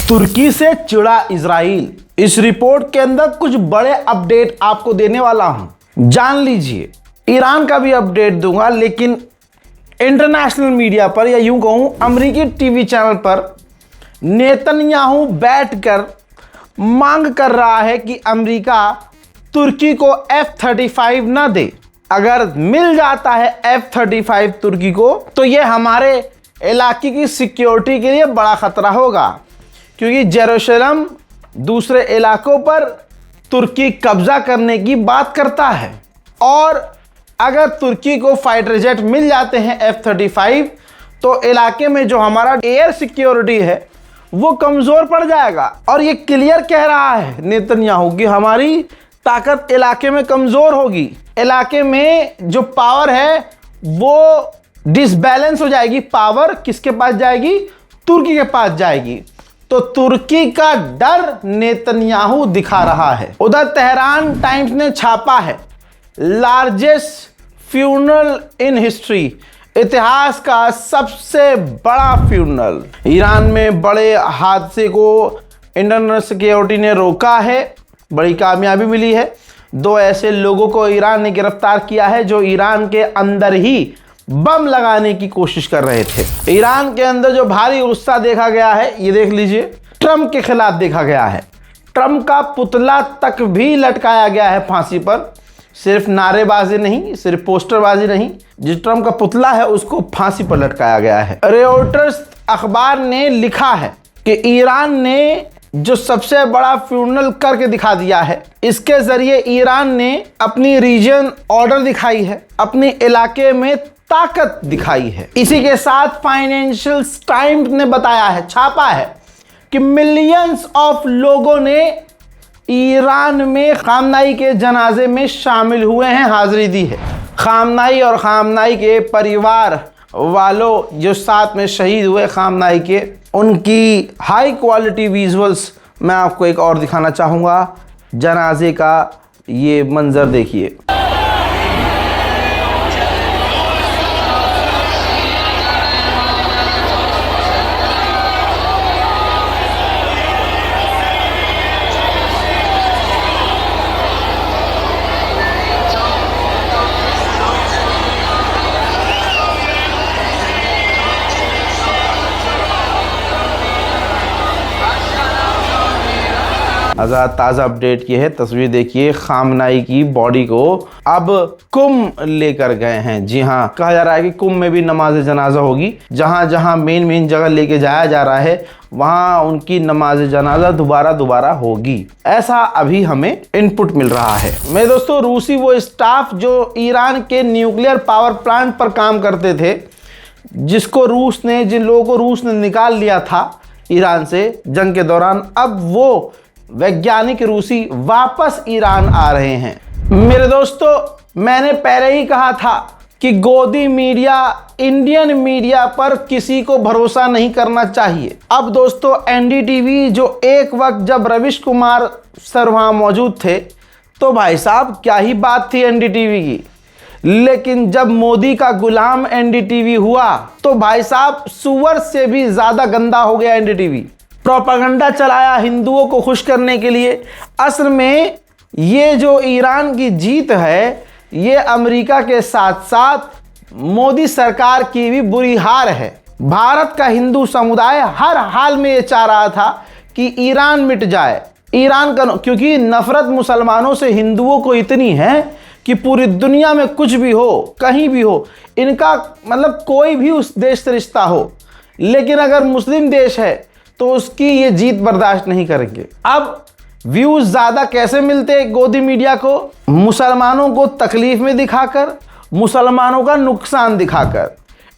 तुर्की से चिढ़ा इजराइल। इस रिपोर्ट के अंदर कुछ बड़े अपडेट आपको देने वाला हूं, जान लीजिए। ईरान का भी अपडेट दूंगा, लेकिन इंटरनेशनल मीडिया पर, या यूं कहूं अमेरिकी टीवी चैनल पर नेतन्याहू बैठकर मांग कर रहा है कि अमेरिका तुर्की को F-35 न दे। अगर मिल जाता है F-35 तुर्की को, तो यह हमारे इलाके की सिक्योरिटी के लिए बड़ा खतरा होगा, क्योंकि जेरूशलम दूसरे इलाकों पर तुर्की कब्जा करने की बात करता है। और अगर तुर्की को फाइटर जेट मिल जाते हैं F-35, तो इलाके में जो हमारा एयर सिक्योरिटी है वो कमज़ोर पड़ जाएगा। और ये क्लियर कह रहा है नेतन्याहू कि हमारी ताकत इलाके में कमज़ोर होगी, इलाके में जो पावर है वो डिसबैलेंस हो जाएगी। पावर किसके पास जाएगी? तुर्की के पास जाएगी। तो तुर्की का डर नेतन्याहू दिखा रहा है। उधर तेहरान टाइम्स ने छापा है, लार्जेस्ट फ्यूनरल इन हिस्ट्री, इतिहास का सबसे बड़ा फ्यूनरल। ईरान में बड़े हादसे को इंटरनल सिक्योरिटी ने रोका है, बड़ी कामयाबी मिली है। 2 ऐसे लोगों को ईरान ने गिरफ्तार किया है जो ईरान के अंदर ही बम लगाने की कोशिश कर रहे थे। ईरान के अंदर जो भारी गुस्सा देखा गया है, ये देख लीजिए, ट्रंप के खिलाफ देखा गया है। ट्रंप का पुतला तक भी लटकाया गया है फांसी पर। सिर्फ नारेबाजी नहीं, सिर्फ पोस्टरबाजी नहीं, जिस ट्रंप का पुतला है उसको फांसी पर लटकाया गया है। रॉयटर्स अखबार ने लिखा है कि ईरान ने जो सबसे बड़ा फ्यूनरल करके दिखा दिया है, इसके जरिए ईरान ने अपनी रीजन ऑर्डर दिखाई है, अपने इलाके में ताकत दिखाई है। इसी के साथ फाइनेंशियल टाइम्स ने बताया है, छापा है कि मिलियंस ऑफ लोगों ने ईरान में खामनाई के जनाजे में शामिल हुए हैं, हाजिरी दी है। खामनाई और खामनाई के परिवार वालों जो साथ में शहीद हुए खामनाई के, उनकी हाई क्वालिटी विजुअल्स मैं आपको एक और दिखाना चाहूँगा। जनाजे का ये मंजर देखिए। आज़ाद ताज़ा अपडेट की है, तस्वीर देखिए। खामनाई की बॉडी को अब कुम लेकर गए हैं। जी हाँ, कहा जा रहा है कि कुम में भी नमाज जनाजा होगी। जहाँ जहाँ मेन जगह लेके जाया जा रहा है, वहाँ उनकी नमाज जनाजा दोबारा होगी, ऐसा अभी हमें इनपुट मिल रहा है। मेरे दोस्तों, रूसी वो स्टाफ जो ईरान के न्यूक्लियर पावर प्लांट पर काम करते थे, जिन लोगों को रूस ने निकाल लिया था ईरान से जंग के दौरान, अब वो वैज्ञानिक रूसी वापस ईरान आ रहे हैं। मेरे दोस्तों, मैंने पहले ही कहा था कि गोदी मीडिया, इंडियन मीडिया पर किसी को भरोसा नहीं करना चाहिए। अब दोस्तों, एनडीटीवी जो एक वक्त जब रविश कुमार सर वहाँ मौजूद थे, तो भाई साहब क्या ही बात थी एनडीटीवी की। लेकिन जब मोदी का गुलाम एनडीटीवी हुआ, तो भाई साहब सुअर से भी ज़्यादा गंदा हो गया एनडीटीवी। प्रोपेगेंडा चलाया हिंदुओं को खुश करने के लिए। असल में ये जो ईरान की जीत है, ये अमेरिका के साथ साथ मोदी सरकार की भी बुरी हार है। भारत का हिंदू समुदाय हर हाल में ये चाह रहा था कि ईरान मिट जाए। ईरान का, क्योंकि नफरत मुसलमानों से हिंदुओं को इतनी है कि पूरी दुनिया में कुछ भी हो, कहीं भी हो, इनका मतलब कोई भी उस देश से रिश्ता हो, लेकिन अगर मुस्लिम देश है तो उसकी ये जीत बर्दाश्त नहीं करेंगे। अब व्यूज ज़्यादा कैसे मिलते गोदी मीडिया को? मुसलमानों को तकलीफ में दिखाकर, मुसलमानों का नुकसान दिखाकर।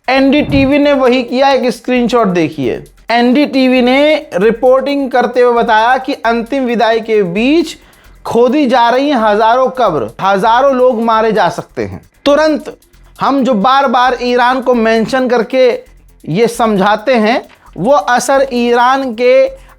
एनडीटीवी ने वही किया, एक स्क्रीनशॉट देखिए। एनडीटीवी ने रिपोर्टिंग करते हुए बताया कि अंतिम विदाई के बीच खोदी जा रही हैं हज़ारों कब्र, हज़ारों लोग मारे जा सकते हैं। तुरंत हम जो बार बार ईरान को मेंशन करके ये समझाते हैं, वो असर ईरान के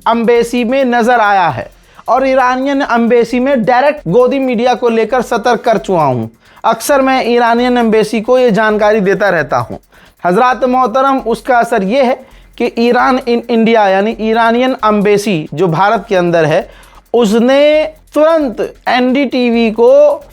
एम्बेसी में नज़र आया है। और ईरानियन एम्बेसी में डायरेक्ट गोदी मीडिया को लेकर सतर्क कर चुका हूँ। अक्सर मैं ईरानियन एम्बेसी को ये जानकारी देता रहता हूँ। हज़रात मोहतरम, उसका असर ये है कि ईरान इन इंडिया यानी ईरानियन एम्बेसी जो भारत के अंदर है, उसने तुरंत एनडीटीवी को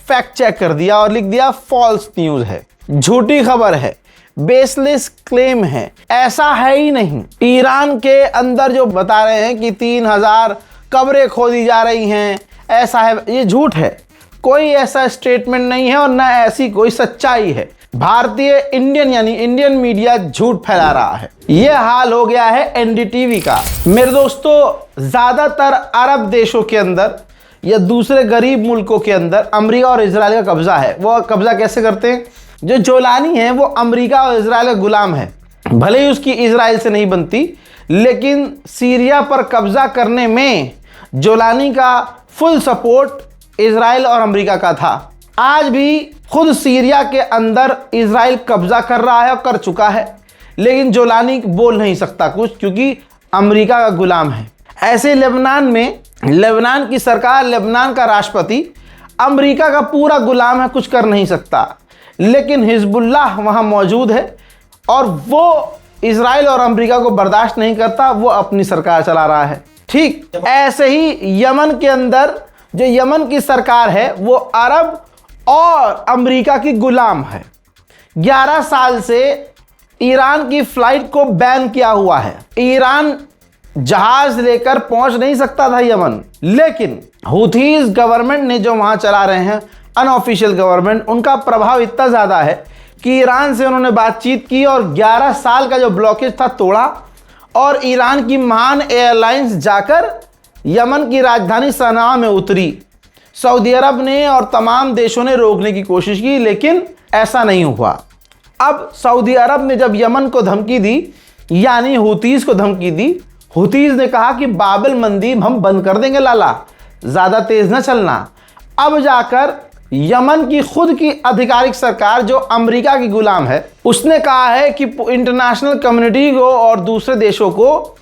फैक्ट चेक कर दिया और लिख दिया फॉल्स न्यूज़ है, झूठी खबर है, बेसलेस क्लेम है, ऐसा है ही नहीं। ईरान के अंदर जो बता रहे हैं कि 3000 कब्रें खोदी जा रही हैं, ऐसा है, ये झूठ है। कोई ऐसा स्टेटमेंट नहीं है और ना ऐसी कोई सच्चाई है। भारतीय इंडियन यानी इंडियन मीडिया झूठ फैला रहा है। यह हाल हो गया है एनडीटीवी का। मेरे दोस्तों, ज़्यादातर अरब देशों के अंदर या दूसरे गरीब मुल्कों के अंदर अमेरिका और इजराइल का कब्जा है। वो कब्जा कैसे करते हैं? जो जोलानी है वो अमेरिका और इजराइल का गुलाम है, भले ही उसकी इजराइल से नहीं बनती, लेकिन सीरिया पर कब्जा करने में जोलानी का फुल सपोर्ट इजराइल और अमेरिका का था। आज भी खुद सीरिया के अंदर इजराइल कब्जा कर रहा है और कर चुका है, लेकिन जोलानी बोल नहीं सकता कुछ क्योंकि अमेरिका का गुलाम है। ऐसे लेबनान में लेबनान की सरकार, लेबनान का राष्ट्रपति अमेरिका का पूरा गुलाम है, कुछ कर नहीं सकता, लेकिन हिजबुल्लाह वहाँ मौजूद है और वो इजराइल और अमेरिका को बर्दाश्त नहीं करता, वो अपनी सरकार चला रहा है। ठीक ऐसे ही यमन के अंदर जो यमन की सरकार है वो अरब और अमेरिका की गुलाम है। 11 साल से ईरान की फ्लाइट को बैन किया हुआ है। ईरान जहाज लेकर पहुंच नहीं सकता था यमन, लेकिन हुथीज गवर्नमेंट ने जो वहां चला रहे हैं, अनऑफिशियल गवर्नमेंट, उनका प्रभाव इतना ज़्यादा है कि ईरान से उन्होंने बातचीत की और 11 साल का जो ब्लॉकेज था तोड़ा और ईरान की महान एयरलाइंस जाकर यमन की राजधानी सना में उतरी। सऊदी अरब ने और तमाम देशों ने रोकने की कोशिश की, लेकिन ऐसा नहीं हुआ। अब सऊदी अरब ने जब यमन को धमकी दी, यानी हुतीज़ को धमकी दी, हुतीज़ ने कहा कि बाबल मंदिर हम बंद कर देंगे लाला, ज़्यादा तेज़ न चलना। अब जाकर यमन की खुद की आधिकारिक सरकार जो अमेरिका की गुलाम है, उसने कहा है कि इंटरनेशनल कम्युनिटी को और दूसरे देशों को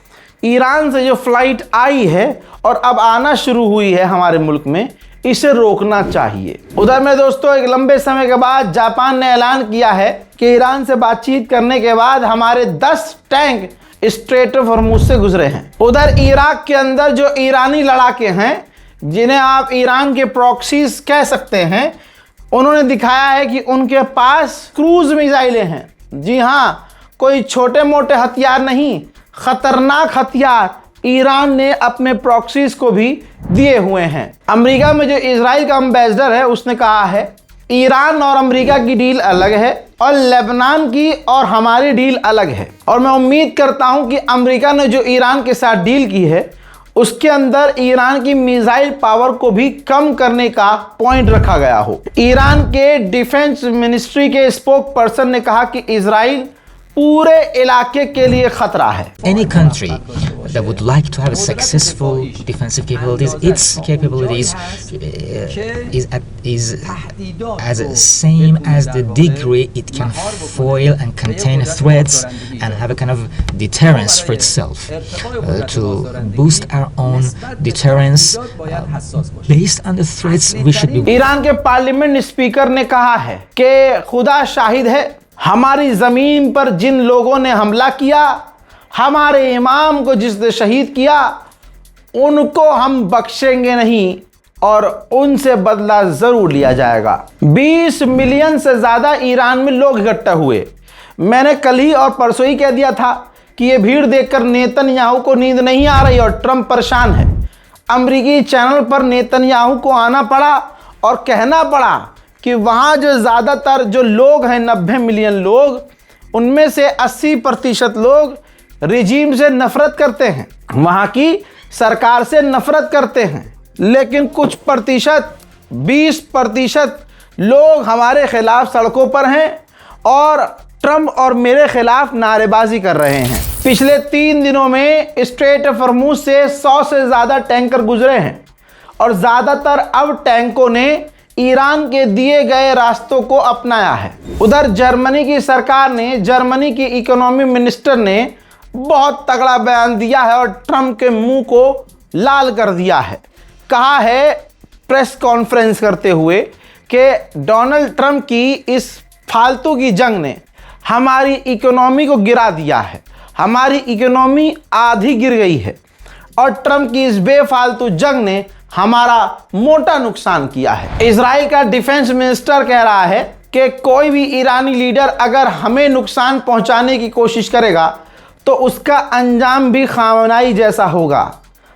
ईरान से जो फ्लाइट आई है और अब आना शुरू हुई है हमारे मुल्क में, इसे रोकना चाहिए। उधर में दोस्तों, एक लंबे समय के बाद जापान ने ऐलान किया है कि ईरान से बातचीत करने के बाद हमारे 10 टैंक स्ट्रेट ऑफ हॉर्मुज़ से गुजरे हैं। उधर इराक के अंदर जो ईरानी लड़ाके हैं, जिन्हें आप ईरान के प्रॉक्सीज कह सकते हैं, उन्होंने दिखाया है कि उनके पास क्रूज मिसाइलें हैं। जी हाँ, कोई छोटे मोटे हथियार नहीं, खतरनाक हथियार ईरान ने अपने प्रॉक्सीज को भी दिए हुए हैं। अमेरिका में जो इजराइल का एम्बेसडर है, उसने कहा है ईरान और अमेरिका की डील अलग है और लेबनान की और हमारी डील अलग है। और मैं उम्मीद करता हूं कि अमेरिका ने जो ईरान के साथ डील की है, उसके अंदर ईरान की मिसाइल पावर को भी कम करने का पॉइंट रखा गया हो। ईरान के डिफेंस मिनिस्ट्री के स्पोक पर्सन ने कहा कि इजराइल पूरे इलाके के लिए खतरा है। Any country that would like to have a successful defensive capabilities, its capabilities is as same as the degree it can foil and contain threats and have a kind of deterrence for itself. To boost our own deterrence based on the threats we should be. Iran के parliament speaker ने कहा है कि खुदा शाहिद है, हमारी ज़मीन पर जिन लोगों ने हमला किया, हमारे इमाम को जिसने शहीद किया, उनको हम बख्शेंगे नहीं और उनसे बदला ज़रूर लिया जाएगा। 20 मिलियन से ज़्यादा ईरान में लोग इकट्ठा हुए। मैंने कल ही और परसों ही कह दिया था कि ये भीड़ देखकर नेतन्याहू को नींद नहीं आ रही और ट्रंप परेशान है। अमरीकी चैनल पर नेतन्याहू को आना पड़ा और कहना पड़ा कि वहाँ जो ज़्यादातर जो लोग हैं, 90 मिलियन लोग, उनमें से 80% लोग रिजीम से नफ़रत करते हैं, वहाँ की सरकार से नफ़रत करते हैं, लेकिन कुछ प्रतिशत 20% लोग हमारे ख़िलाफ़ सड़कों पर हैं और ट्रंप और मेरे ख़िलाफ़ नारेबाजी कर रहे हैं। पिछले 3 दिनों में स्ट्रेट ऑफ हॉर्मुज़ से 100 से ज़्यादा टैंकर गुजरे हैं और ज़्यादातर अब टैंकों ने ईरान के दिए गए रास्तों को अपनाया है। उधर जर्मनी की सरकार ने, जर्मनी की इकोनॉमी मिनिस्टर ने बहुत तगड़ा बयान दिया है और ट्रंप के मुंह को लाल कर दिया है। कहा है प्रेस कॉन्फ्रेंस करते हुए कि डोनाल्ड ट्रंप की इस फालतू की जंग ने हमारी इकोनॉमी को गिरा दिया है, हमारी इकोनॉमी आधी गिर गई है और ट्रंप की इस बेफालतू जंग ने हमारा मोटा नुकसान किया है। इजराइल का डिफेंस मिनिस्टर कह रहा है कि कोई भी ईरानी लीडर अगर हमें नुकसान पहुंचाने की कोशिश करेगा तो उसका अंजाम भी खामनाई जैसा होगा।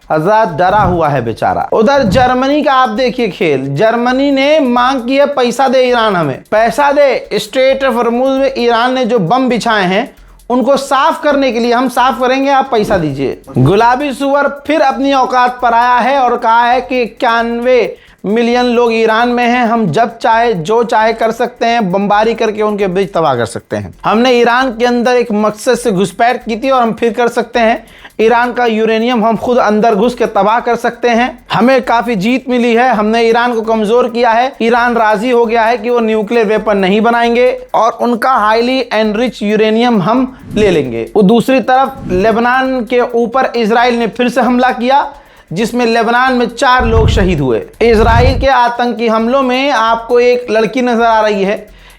हज़रत डरा हुआ है बेचारा। उधर जर्मनी का आप देखिए खेल। जर्मनी ने मांग की है पैसा दे ईरान, हमें पैसा दे। स्ट्रेट ऑफ हॉर्मुज़ में ईरान ने जो बम बिछाए हैं उनको साफ करने के लिए हम साफ करेंगे, आप पैसा दीजिए। गुलाबी सुअर फिर अपनी औकात पर आया है और कहा है कि 91 मिलियन लोग ईरान में हैं, हम जब चाहे जो चाहे कर सकते हैं, बमबारी करके उनके ब्रिज तबाह कर सकते हैं। हमने ईरान के अंदर एक मकसद से घुसपैठ की थी और हम फिर कर सकते हैं। ईरान का यूरेनियम हम खुद अंदर घुस के तबाह कर सकते हैं। हमें काफी जीत मिली है, हमने ईरान को कमजोर किया है। ईरान राजी हो गया है कि वो न्यूक्लियर वेपन नहीं बनाएंगे और उनका हाईली एनरिच यूरेनियम हम ले लेंगे। वो दूसरी तरफ लेबनान के ऊपर इजराइल ने फिर से हमला किया जिसमें लेबनान में 4 लोग शहीद हुए। इजराइल के आतंकी हमलों में आपको एक लड़की नजर आ रही है,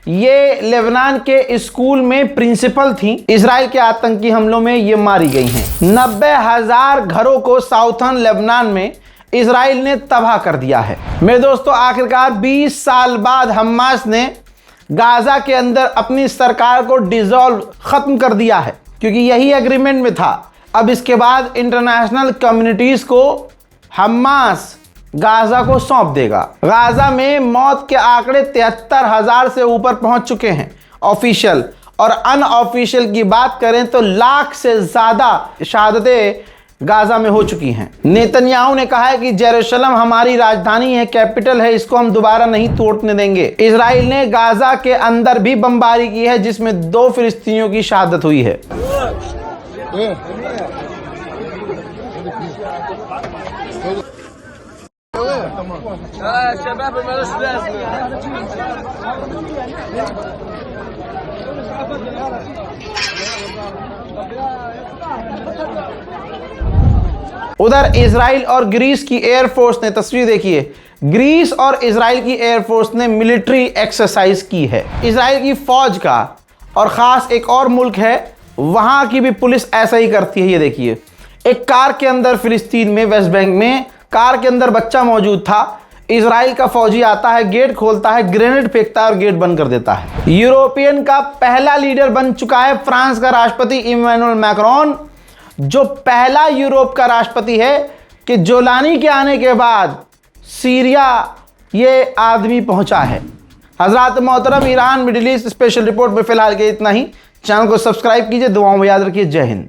ये लेबनान के स्कूल में प्रिंसिपल थी। इजराइल के आतंकी हमलों में ये मारी गई हैं। 90,000 घरों को साउथर्न लेबनान में इजराइल ने तबाह कर दिया है। मेरे दोस्तों, आखिरकार 20 साल बाद हमास ने गाजा के अंदर अपनी सरकार को डिसॉल्व खत्म कर दिया है, क्योंकि यही एग्रीमेंट में था। अब इसके बाद इंटरनेशनल कम्युनिटीज को हमास गाजा को सौंप देगा। गाजा में मौत के आंकड़े 73,000 से ऊपर पहुंच चुके हैं ऑफिशियल, और अनऑफिशियल की बात करें तो लाख से ज्यादा शहादतें गाजा में हो चुकी हैं। नेतन्याहू ने कहा है कि जेरूशलम हमारी राजधानी है, कैपिटल है, इसको हम दोबारा नहीं तोड़ने देंगे। इजराइल ने गाजा के अंदर भी बमबारी की है जिसमें 2 फिलिस्तीनियों की शहादत हुई है। उधर इजराइल और ग्रीस की एयरफोर्स ने, तस्वीर देखिए, ग्रीस और इजराइल की एयरफोर्स ने मिलिट्री एक्सरसाइज की है। इजराइल की फौज का और खास एक और मुल्क है वहां की भी पुलिस ऐसा ही करती है। ये देखिए, एक कार के अंदर फिलिस्तीन में, वेस्ट बैंक में, कार के अंदर बच्चा मौजूद था। इजराइल का फौजी आता है, गेट खोलता है, ग्रेनेड फेंकता है और गेट बंद कर देता है। यूरोपियन का पहला लीडर बन चुका है फ्रांस का राष्ट्रपति इमैनुअल मैक्रोन, जो पहला यूरोप का राष्ट्रपति है कि जोलानी के आने के बाद सीरिया ये आदमी पहुंचा है। हजरात मोहतरम, Iran middle east special report में फिलहाल के इतना ही। चैनल को सब्सक्राइब कीजिए, दुआओं में याद रखिए। जय हिंद।